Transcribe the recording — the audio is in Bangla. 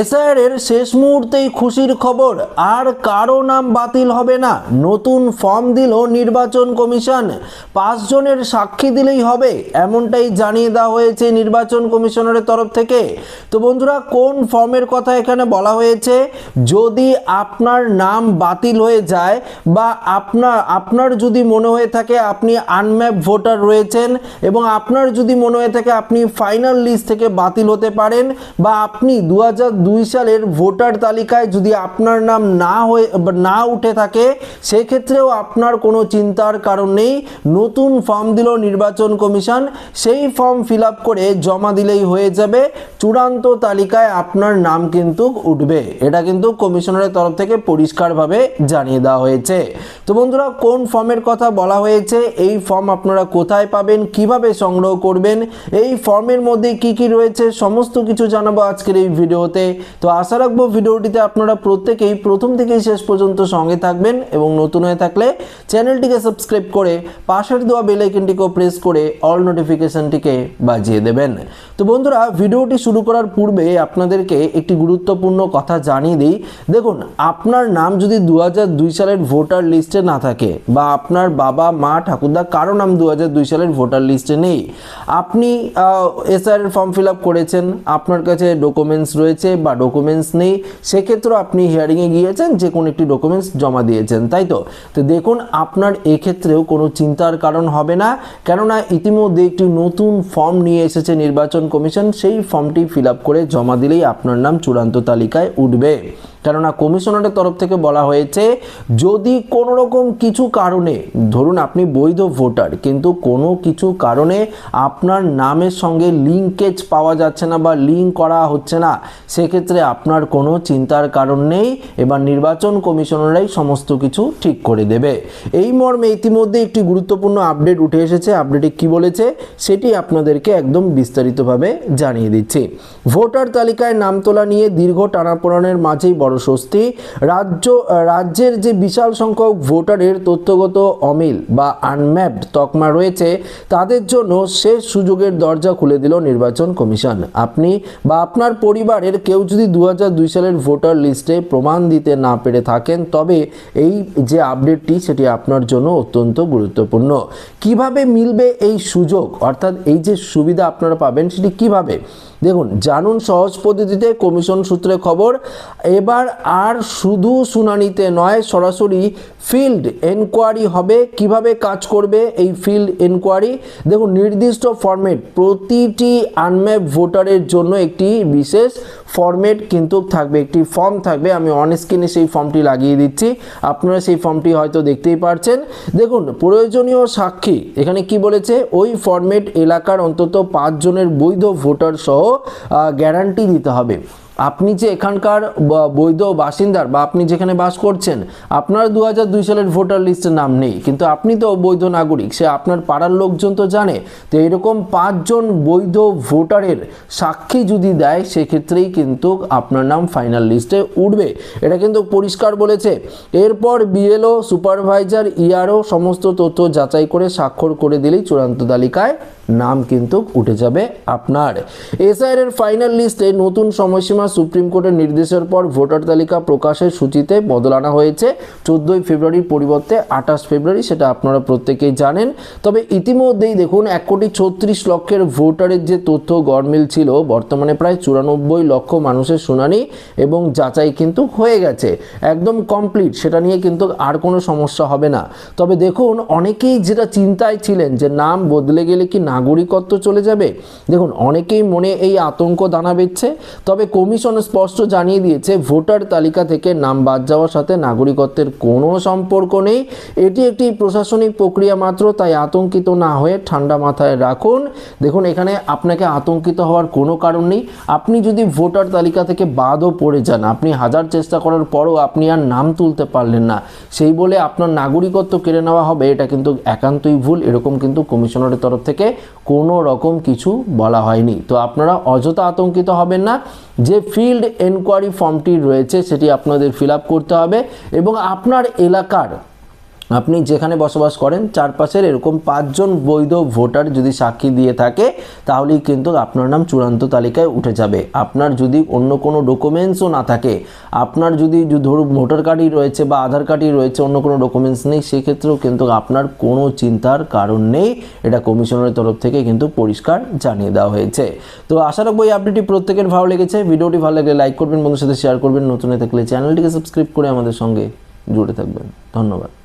এসআইআর শেষ মুহূর্তেই খুশির খবর, আর কারো নাম বাতিল হবে না। নতুন ফর্ম দিল নির্বাচন কমিশন, 5 জনের সাক্ষী দিলেই হবে, এমনটাই জানিয়ে দেওয়া হয়েছে নির্বাচন কমিশনের তরফ থেকে। তো বন্ধুরা, কোন ফর্মের কথা এখানে বলা হয়েছে? যদি আপনার নাম বাতিল হয়ে যায় বা আপনার যদি মনে হয়ে থাকে আপনি আনম্যাপ ভোটার রয়েছেন এবং আপনার যদি মনে হয়ে থাকে আপনি ফাইনাল লিস্ট থেকে বাতিল হতে পারেন, বা আপনি 2002 সালের ভোটার তালিকায় যদি আপনার নাম না উঠে থাকে, সেক্ষেত্রেও আপনার কোনো চিন্তার কারণ নেই। নতুন ফর্ম দিল নির্বাচন কমিশন, সেই ফর্ম ফিল আপ করে জমা দিলেই হয়ে যাবে, চূড়ান্ত তালিকায় আপনার নাম কিন্তু উঠবে। এটা কিন্তু কমিশনের তরফ থেকে পরিষ্কারভাবে জানিয়ে দেওয়া হয়েছে। তো বন্ধুরা, কোন ফর্মের কথা বলা হয়েছে, এই ফর্ম আপনারা কোথায় পাবেন, কিভাবে সংগ্রহ করবেন, এই ফর্মের মধ্যে কি কি রয়েছে, সমস্ত কিছু জানাবো আজকের এই ভিডিওতে। তো আশা রাখবো ভিডিওটিতে আপনারা প্রত্যেকেই প্রথম থেকে শেষ পর্যন্ত সঙ্গে থাকবেন এবং নতুন হয়ে থাকলে চ্যানেলটিকে সাবস্ক্রাইব করে পাশের দেওয়া বেল আইকনটিকে প্রেস করে অল নোটিফিকেশনটিকে বাজিয়ে দেবেন। তো বন্ধুরা, ভিডিওটি শুরু করার পূর্বে আপনাদেরকে একটি গুরুত্বপূর্ণ কথা জানিয়ে দিই। দেখুন, আপনার নাম যদি 2002 সালের ভোটার লিস্টে না থাকে, বা আপনার বাবা মা ঠাকুরদা কারো নাম 2002 সালের ভোটার লিস্টে নেই, আপনি এসআইআর ফর্ম ফিল আপ করেছেন, আপনার কাছে ডকুমেন্টস রয়েছে বা ডকুমেন্টস নেই, সেক্ষেত্রে আপনি হিয়ারিংয়ে গিয়েছেন, যে কোনো একটি ডকুমেন্টস জমা দিয়েছেন, তাই তো? তো দেখুন, আপনার এক্ষেত্রেও কোনো চিন্তার কারণ হবে না, কেননা ইতিমধ্যে একটি নতুন ফর্ম নিয়ে এসেছে নির্বাচন কমিশন। সেই ফর্মটি ফিল আপ করে জমা দিলেই আপনার নাম চূড়ান্ত তালিকায় উঠবে। কেননা কমিশনারের তরফ থেকে বলা হয়েছে, যদি কোনো রকম কিছু কারণে, ধরুন আপনি বৈধ ভোটার কিন্তু কোনো কিছু কারণে আপনার নামের সঙ্গে লিঙ্কেজ পাওয়া যাচ্ছে না বা লিঙ্ক করা হচ্ছে না, সেক্ষেত্রে আপনার কোনো চিন্তার কারণ নেই। এবার নির্বাচন কমিশনাররাই সমস্ত কিছু ঠিক করে দেবে। এই মর্মে ইতিমধ্যে একটি গুরুত্বপূর্ণ আপডেট উঠে এসেছে। আপডেটে কি বলেছে সেটি আপনাদেরকে একদম বিস্তারিতভাবে জানিয়ে দিচ্ছি। ভোটার তালিকায় নাম তোলা নিয়ে দীর্ঘ টানাপোড়েনের মাঝেই বড় স্বস্তি। রাজ্যের যে বিশাল সংখ্যক ভোটারের তথ্যগত অমিল বা আনম্যাপড তকমা রয়েছে, তাদের জন্য শেষ সুযোগের দরজা খুলে দিল নির্বাচন কমিশন। আপনি বা আপনার পরিবারের কেউ যদি 2002 সালের ভোটার লিস্টে প্রমাণ দিতে না পেরে থাকেন, তবে এই যে আপডেটটি সেটি আপনার জন্য অত্যন্ত গুরুত্বপূর্ণ। কিভাবে মিলবে এই সুযোগ, অর্থাৎ এই যে সুবিধা আপনারা পাবেন সেটি কিভাবে? দেখুন, জানুন সহজ পদ্ধতিতে কমিশন সূত্রে খবর। এবার আর শুধু শুনানিতে নয়, সরাসরি ফিল্ড এনকোয়ারি হবে। কিভাবে কাজ করবে এই ফিল্ড এনকোয়ারি? দেখুন, নির্দিষ্ট ফরম্যাট, প্রতিটি আনম্যাপ ভোটারের জন্য একটি বিশেষ ফরম্যাট কিন্তু থাকবে, একটি ফর্ম থাকবে। আমি অন স্ক্রিনে সেই ফর্মটি লাগিয়ে দিচ্ছি, আপনারা সেই ফর্মটি হয়তো দেখতেই পারছেন। দেখুন, প্রয়োজনীয় সাক্ষী এখানে কি বলেছে, ওই ফরম্যাট এলাকার অন্তত 5 জনের বৈধ ভোটার সহ গ্যারান্টি দিতে হবে। আপনি যে এখানকার বৈধ বাসিন্দার বা আপনি যেখানে বাস করছেন, আপনার 2002 সালের ভোটার লিস্টে নাম নেই, কিন্তু আপনি তো বৈধ নাগরিক, সে আপনার পাড়ার লোকজন তো জানে। তো এরকম 5 জন বৈধ ভোটারের সাক্ষী যদি দেয়, সেক্ষেত্রেই কিন্তু আপনার নাম ফাইনাল লিস্টে উঠবে। এটা কিন্তু পরিষ্কার বলেছে। এরপর বিএলও, সুপারভাইজার, ইআরও সমস্ত তথ্য যাচাই করে স্বাক্ষর করে দিলেই চূড়ান্ত তালিকায় নাম কিন্তু উঠে যাবে আপনার। এসআইআর ফাইনাল লিস্টে নতুন সময়সীমা সুপ্রিম কোর্টের নির্দেশের পর ভোটার তালিকা প্রকাশের সূচিতে বদল আনা হয়েছে। 14 ফেব্রুয়ারির পরিবর্তে 28 ফেব্রুয়ারি, সেটা আপনারা প্রত্যেকেই জানেন। তবে ইতিমধ্যেই দেখুন, 1,36,00,000 ভোটারের যে তথ্য গড়মিল ছিল, বর্তমানে প্রায় 94 লক্ষ মানুষের শুনানি এবং যাচাই কিন্তু হয়ে গেছে, একদম কমপ্লিট। সেটা নিয়ে কিন্তু আর কোনো সমস্যা হবে না। তবে দেখুন, অনেকেই যেটা চিন্তায় ছিলেন যে নাম বদলে গেলে কি নাগরিকত্ব চলে যাবে, দেখুন অনেকেই মনে এই আতঙ্ক দানা বেঁধেছে। তবে কমিশন স্পষ্ট জানিয়ে দিয়েছে, ভোটার তালিকা থেকে নাম বাদ যাওয়ার সাথে নাগরিকত্বের কোনো সম্পর্ক নেই। এটি একটি প্রশাসনিক প্রক্রিয়া মাত্র, তাই আতঙ্কিত না হয়ে ঠান্ডা মাথায় রাখুন। দেখুন, এখানে আপনাকে আতঙ্কিত হওয়ার কোনো কারণ নেই। আপনি যদি ভোটার তালিকা থেকে বাদও পড়ে যান, আপনি হাজার চেষ্টা করার পরও আপনি আর নাম তুলতে পারলেন না, সেই বলে আপনার নাগরিকত্ব কেড়ে নেওয়া হবে, এটা কিন্তু একান্তই ভুল। এরকম কিন্তু কমিশনারের তরফ থেকে কোনো রকম কিছু বলা হয়নি। তো আপনারা অযথা আতঙ্কিত হবেন না। যে ফিল্ড এনকোয়ারি ফর্মটি রয়েছে সেটি আপনাদের ফিল আপ করতে হবে এবং আপনার এলাকার আপনি যেখানে বসবাস করেন চারপাশের এরকম 5 জন বৈধ ভোটার যদি সাক্ষী দিয়ে থাকে তাহলেই কিন্তু আপনার নাম চূড়ান্ত তালিকায় উঠে যাবে। আপনার যদি অন্য কোনো ডকুমেন্টসও না থাকে, আপনার যদি ধরুন ভোটার কার্ডই রয়েছে বা আধার কার্ডই রয়েছে, অন্য কোনো ডকুমেন্টস নেই, সেক্ষেত্রেও কিন্তু আপনার কোনো চিন্তার কারণ নেই। এটা কমিশনের তরফ থেকে কিন্তু পরিষ্কার জানিয়ে দেওয়া হয়েছে। তো আশা রাখবো এই আপডেটটি প্রত্যেকের ভালো লেগেছে। ভিডিওটি ভালো লাগলে লাইক করবেন, বন্ধুদের সাথে শেয়ার করবেন, নতুন হয়ে থাকলে চ্যানেলটিকে সাবস্ক্রাইব করে আমাদের সঙ্গে জুড়ে থাকবেন। ধন্যবাদ।